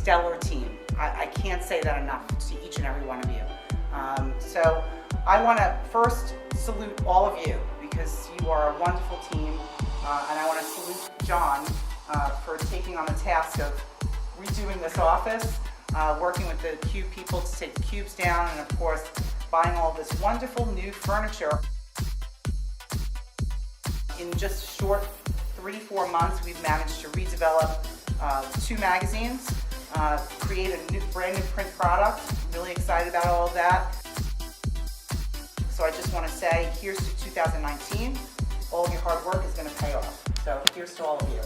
stellar team. I can't say that enough to each and every one of you. So I want to first salute all of you because you are a wonderful team, and I want to salute John for taking on the task of redoing this office, working with the Cube people to take the cubes down, and of course buying all this wonderful new furniture. In just short 3-4 months, we've managed to redevelop 2 magazines, create a brand new print product. I'm really excited about all of that. So I just want to say, here's to 2019. All of your hard work is going to pay off. So here's to all of you.